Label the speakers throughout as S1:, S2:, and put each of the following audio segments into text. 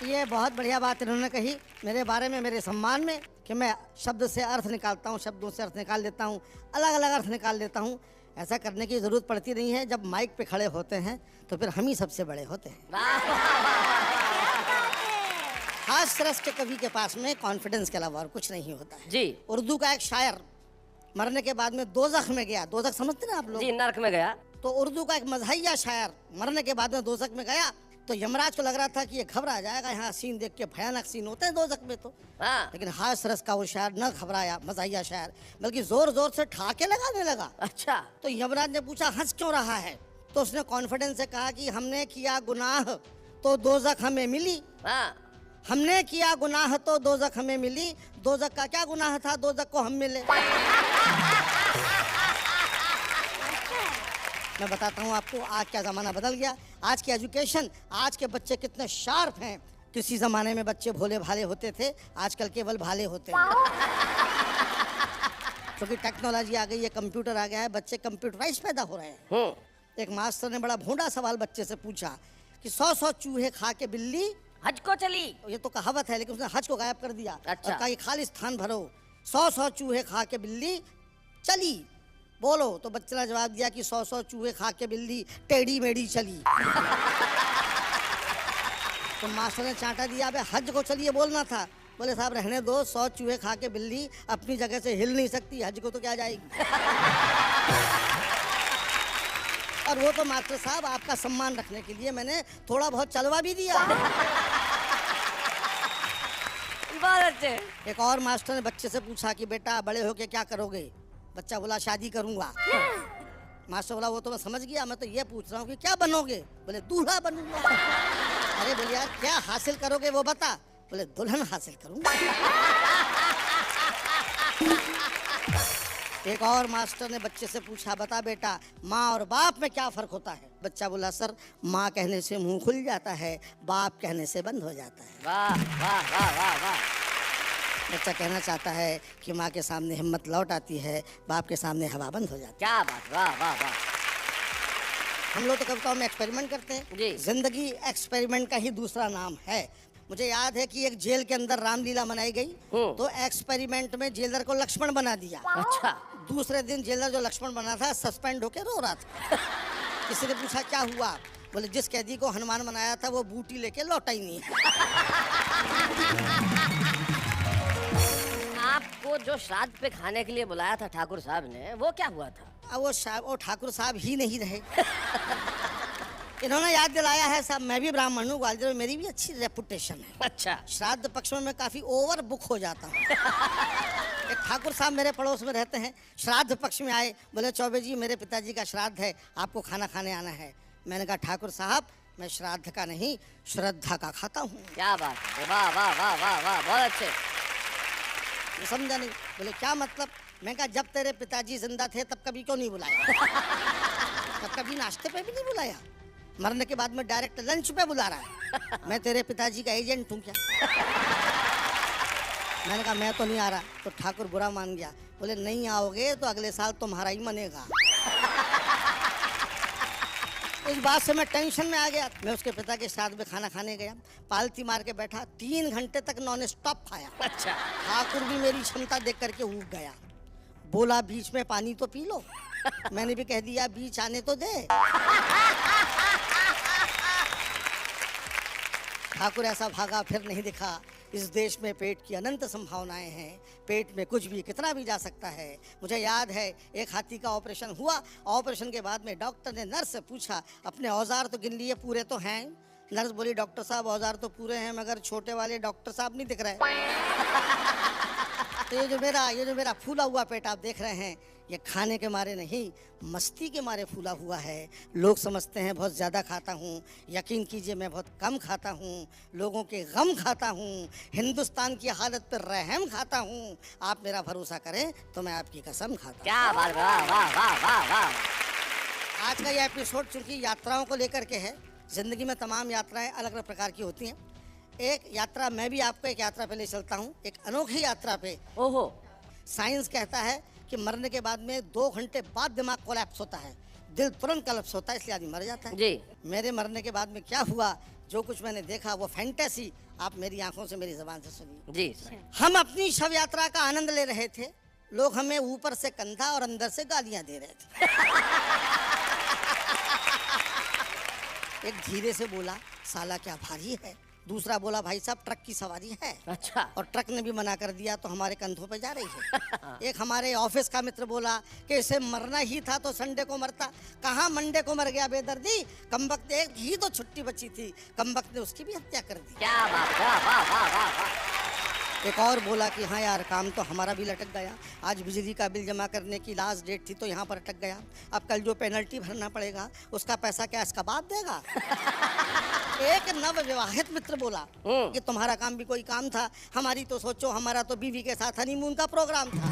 S1: ये बहुत बढ़िया बात इन्होंने कही मेरे बारे में, मेरे सम्मान में, कि मैं शब्द से अर्थ निकालता हूँ, शब्दों से अर्थ निकाल लेता हूँ, अलग अलग अर्थ निकाल लेता हूँ। ऐसा करने की ज़रूरत पड़ती नहीं है। जब माइक पे खड़े होते हैं तो फिर हम ही सबसे बड़े होते हैं। हास्य रस के कवि के पास में कॉन्फिडेंस के अलावा और कुछ नहीं होता है
S2: जी।
S1: उर्दू का एक शायर मरने के बाद में दोज़ख में गया। दोज़ख समझते ना आप लोग?
S2: जी, नरक में गया।
S1: तो उर्दू का एक मज़हिया शायर मरने के बाद में दोज़ख में गया तो यमराज को लग रहा था कि ये घबरा जाएगा, यहाँ सीन देख के भयानक सीन होते हैं दोज़ख में तो।
S2: हाँ।
S1: लेकिन हास्य रस का वो शायर न घबराया, मज़हिया शायर, बल्कि जोर जोर से ठहाके लगाने लगा।
S2: अच्छा।
S1: तो यमराज ने पूछा हंस क्यों रहा है? तो उसने कॉन्फिडेंस से कहा कि हमने किया गुनाह तो दोज़ख हमें मिली।
S2: हाँ।
S1: हमने किया गुनाह तो दोज़ख हमें मिली। दोज़ख का क्या गुनाह था, दोज़ख को हम मिले। मैं बताता हूँ आपको आज क्या ज़माना बदल गया। आज की एजुकेशन, आज के बच्चे कितने शार्प हैं। किसी ज़माने में बच्चे भोले भाले होते थे, आजकल केवल भाले होते हैं। क्योंकि टेक्नोलॉजी आ गई है, कंप्यूटर आ गया है, बच्चे कंप्यूटराइज पैदा हो रहे हैं। एक मास्टर ने बड़ा भोंडा सवाल बच्चे से पूछा कि 100 चूहे खा के बिल्ली
S2: हज को चली।
S1: ये तो कहावत है, लेकिन उसने हज को गायब कर दिया।
S2: अच्छा।
S1: और कहा कि खाली स्थान भरो। 100 चूहे खा के बिल्ली चली, बोलो। तो बच्चे ने जवाब दिया कि 100 चूहे खा के बिल्ली टेढ़ी मेढ़ी चली। तो मास्टर ने चांटा दिया, अबे हज को चलिए बोलना था। बोले साहब रहने दो, 100 चूहे खा के बिल्ली अपनी जगह से हिल नहीं सकती, हज को तो क्या जाएगी। और वो तो मास्टर साहब आपका सम्मान रखने के लिए मैंने थोड़ा बहुत चलवा भी दिया।
S2: बहुत अच्छे।
S1: एक और मास्टर ने बच्चे से पूछा कि बेटा बड़े होके क्या करोगे? बच्चा बोला शादी करूंगा। मास्टर बोला वो तो मैं समझ गया, मैं तो ये पूछ रहा हूँ कि क्या बनोगे? बोले दूल्हा बनूंगा। अरे बोले यार क्या हासिल करोगे वो बता। बोले दुल्हन हासिल करूंगा। एक और मास्टर ने बच्चे से पूछा बता बेटा माँ और बाप में क्या फर्क होता है? बच्चा बोला सर माँ कहने से मुंह खुल जाता है, बाप कहने से बंद हो जाता है।
S2: वाह वाह वाह वाह वाह।
S1: बच्चा कहना चाहता है कि माँ के सामने हिम्मत लौट आती है, बाप के सामने हवा बंद हो जाती है।
S2: क्या बात, वाह वाह वाह।
S1: हम लोग तो कविताओं में एक्सपेरिमेंट करते हैं
S2: जी।
S1: जिंदगी एक्सपेरिमेंट का ही दूसरा नाम है। मुझे याद है कि एक जेल के अंदर रामलीला मनाई गई तो एक्सपेरिमेंट में जेलर को लक्ष्मण बना दिया।
S2: अच्छा। दूसरे
S1: दिन जेलर जो लक्ष्मण बना था सस्पेंड होके रो रहा था। किसी ने पूछा क्या हुआ? बोले जिस कैदी को हनुमान बनाया था वो बूटी लेके लौटा ही नहीं।
S2: आपको जो श्राद्ध पे खाने के लिए बुलाया था ठाकुर साहब ने, वो क्या हुआ था?
S1: अब वो ठाकुर साहब ही नहीं रहे। इन्होंने याद दिलाया है साहब, मैं भी ब्राह्मण हूँ, ग्वालियर में मेरी भी अच्छी रेपुटेशन है।
S2: अच्छा।
S1: श्राद्ध पक्ष में मैं काफी ओवर बुक हो जाता हूँ। एक ठाकुर साहब मेरे पड़ोस में रहते हैं, श्राद्ध पक्ष में आए, बोले चौबे जी मेरे पिताजी का श्राद्ध है, आपको खाना खाने आना है। मैंने कहा ठाकुर साहब मैं श्राद्ध का नहीं श्रद्धा का खाता हूँ।
S2: क्या बात है, वाह वाह वाह वाह वाह, बहुत अच्छे।
S1: समझा नहीं? बोले क्या मतलब? मैं कहा जब तेरे पिताजी जिंदा थे तब कभी क्यों नहीं बुलाया? तब कभी नाश्ते पे भी नहीं बुलाया, मरने के बाद में डायरेक्ट लंच पे बुला रहा है। मैं तेरे पिताजी का एजेंट हूँ क्या? मैंने कहा मैं तो नहीं आ रहा। तो ठाकुर बुरा मान गया, बोले नहीं आओगे तो अगले साल तुम्हारा ही मनेगा। इस बात से मैं टेंशन में आ गया। मैं उसके पिता के साथ में खाना खाने गया, पालती मार के बैठा, 3 घंटे तक नॉन स्टॉप खाया।
S2: अच्छा।
S1: ठाकुर भी मेरी क्षमता देख करके ऊब गया, बोला बीच में पानी तो पी लो। मैंने भी कह दिया बीच आने तो दे। ठाकुर ऐसा भागा फिर नहीं दिखा। इस देश में पेट की अनंत संभावनाएं हैं, पेट में कुछ भी कितना भी जा सकता है। मुझे याद है एक हाथी का ऑपरेशन हुआ, ऑपरेशन के बाद में डॉक्टर ने नर्स से पूछा अपने औजार तो गिन लिए, पूरे तो हैं? नर्स बोली डॉक्टर साहब औजार तो पूरे हैं मगर छोटे वाले डॉक्टर साहब नहीं दिख रहे। तो ये जो मेरा फूला हुआ पेट आप देख रहे हैं, ये खाने के मारे नहीं मस्ती के मारे फूला हुआ है। लोग समझते हैं बहुत ज़्यादा खाता हूँ, यकीन कीजिए मैं बहुत कम खाता हूँ। लोगों के गम खाता हूँ, हिंदुस्तान की हालत पर रहम खाता हूँ। आप मेरा भरोसा करें तो मैं आपकी कसम खाता हूँ।
S2: क्या बात, वाह वाह वाह वाह वाह।
S1: आज का ये एपिसोड चूंकि यात्राओं को लेकर के है, जिंदगी में तमाम यात्राएं अलग अलग प्रकार की होती हैं। एक यात्रा मैं भी आपको एक यात्रा पे ले चलता हूँ, एक अनोखी यात्रा पे।
S2: ओहो।
S1: साइंस कहता है कि मरने के बाद में 2 घंटे बाद दिमाग कोलैप्स होता है, दिल तुरंत कोलैप्स होता है, इसलिए आदमी मर जाता है।
S2: जी।
S1: मेरे मरने के बाद में क्या हुआ जो कुछ मैंने देखा वो फैंटेसी आप मेरी आंखों से, मेरी जबान से सुनिए।
S2: जी सुनाइए।
S1: हम अपनी शव यात्रा का आनंद ले रहे थे, लोग हमें ऊपर से कंधा और अंदर से गालियां दे रहे थे। एक धीरे से बोला, साला क्या भारी है। दूसरा बोला, भाई साहब ट्रक की सवारी है।
S2: अच्छा।
S1: और ट्रक ने भी मना कर दिया तो हमारे कंधों पे जा रही है। एक हमारे ऑफिस का मित्र बोला कि इसे मरना ही था तो संडे को मरता, कहाँ मंडे को मर गया बेदर्दी, कमबख्त एक ही तो छुट्टी बची थी, कमबख्त ने उसकी भी हत्या कर दी।
S2: क्या बात, वाह वाह वाह वाह वाह।
S1: एक और बोला कि हाँ यार काम तो हमारा भी लटक गया, आज बिजली का बिल जमा करने की लास्ट डेट थी तो यहाँ पर अटक गया, अब कल जो पेनल्टी भरना पड़ेगा उसका पैसा क्या इसका बाप देगा। एक नवविवाहित मित्र बोला कि तुम्हारा काम भी कोई काम था, हमारी तो सोचो, हमारा तो बीवी के साथ हनीमून का प्रोग्राम था।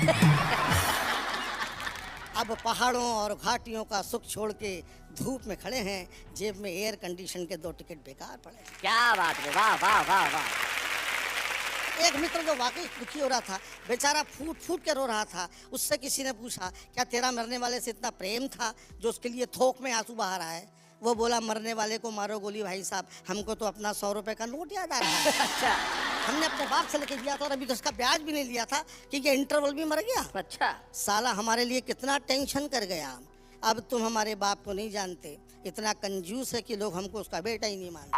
S1: अब पहाड़ों और घाटियों का सुख छोड़ के धूप में खड़े हैं, जेब में एयर कंडीशन के 2 टिकट बेकार पड़े।
S2: क्या बात है, वाह वाह वाह वाह।
S1: एक मित्र जो वाकई दुखी हो रहा था, बेचारा फूट फूट के रो रहा था, उससे किसी ने पूछा, क्या तेरा मरने वाले से इतना प्रेम था जो उसके लिए थोक में आंसू बहा रहा है। वो बोला, मरने वाले को मारो गोली भाई साहब, हमको तो अपना 100 रुपए का नोट याद आ रहा है।
S2: अच्छा
S1: हमने अपने बाप से लेके दिया था और अभी तो उसका ब्याज भी नहीं लिया था कि ये इंटरवल भी मर गया।
S2: अच्छा।
S1: साला हमारे लिए कितना टेंशन कर गया। अब तुम हमारे बाप को नहीं जानते, इतना कंजूस है कि लोग हमको उसका बेटा ही नहीं मानते।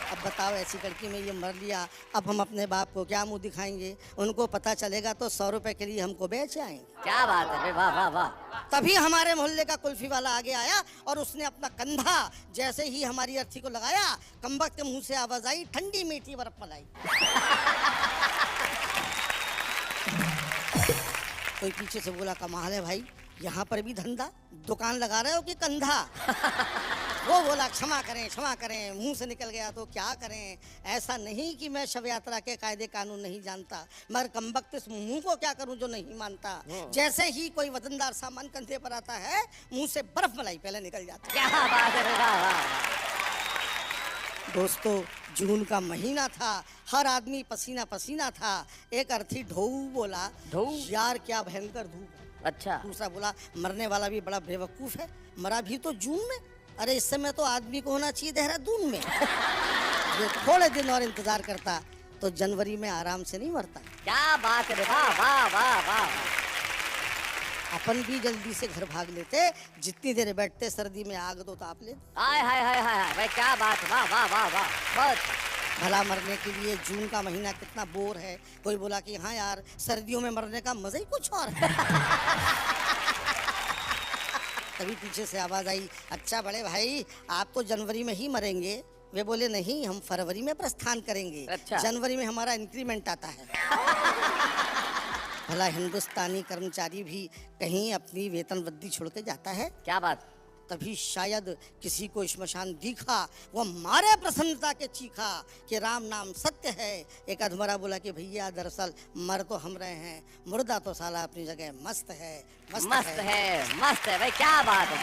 S1: अब बताओ, ऐसी लड़की में ये मर लिया, अब हम अपने बाप को क्या मुंह दिखाएंगे, उनको पता चलेगा तो 100 रुपए के लिए हमको बेच आएंगे।
S2: क्या बात है, वाह वाह वाह।
S1: तभी हमारे मोहल्ले का कुल्फी वाला आगे आया और उसने अपना कंधा जैसे ही हमारी अर्थी को लगाया, कमबख्त के मुंह से आवाज आई, ठंडी मीठी बर्फ मलाई। कोई पीछे से बोला, कमाल है भाई, यहाँ पर भी धंधा, दुकान लगा रहे हो कि कंधा। वो बोला, क्षमा करें, मुंह से निकल गया तो क्या करें, ऐसा नहीं कि मैं शव यात्रा के कायदे कानून नहीं जानता, मगर कमबख्त इस मुंह को क्या करूं जो नहीं मानता। जैसे ही कोई वजनदार सामान कंधे पर आता है, मुंह से बर्फ मलाई पहले निकल जाती है।
S2: क्या बात है, वाह वाह।
S1: दोस्तों, जून का महीना था, हर आदमी पसीना पसीना था। एक अर्थी ढोऊ बोला,
S2: ढोऊ?
S1: यार क्या भयंकर धूप है।
S2: अच्छा।
S1: दूसरा बोला, मरने वाला भी बड़ा बेवकूफ है, मरा भी तो जून में, अरे इस समय तो आदमी को होना चाहिए देहरादून में। ये थोड़े दिन और इंतजार करता तो जनवरी में आराम से नहीं मरता।
S2: क्या बात है, वाह वाह वाह वाह।
S1: अपन भी जल्दी से घर भाग लेते, जितनी देर बैठते सर्दी में आग तो ताप लेते।
S2: हाय हाय हाय हाय भाई, क्या बात है, वाह वाह वाह वाह। बहुत
S1: भला मरने के लिए जून का महीना कितना बोर है। कोई बोला कि हाँ यार, सर्दियों में मरने का मजा ही कुछ और है। तभी पीछे से आवाज आई, अच्छा बड़े भाई, आप तो जनवरी में ही मरेंगे। वे बोले, नहीं, हम फरवरी में प्रस्थान करेंगे।
S2: अच्छा।
S1: जनवरी में हमारा इंक्रीमेंट आता है। भला हिंदुस्तानी कर्मचारी भी कहीं अपनी वेतन वृद्धि छोड़ के जाता है?
S2: क्या बात।
S1: तभी शायद किसी को श्मशान दिखा, वो मारे प्रसन्नता के चीखा कि राम नाम सत्य है। एक अधमरा बोला कि भैया दरअसल मर तो हम रहे हैं, मुर्दा तो साला अपनी जगह मस्त है,
S2: मस्त है भाई, क्या बात है।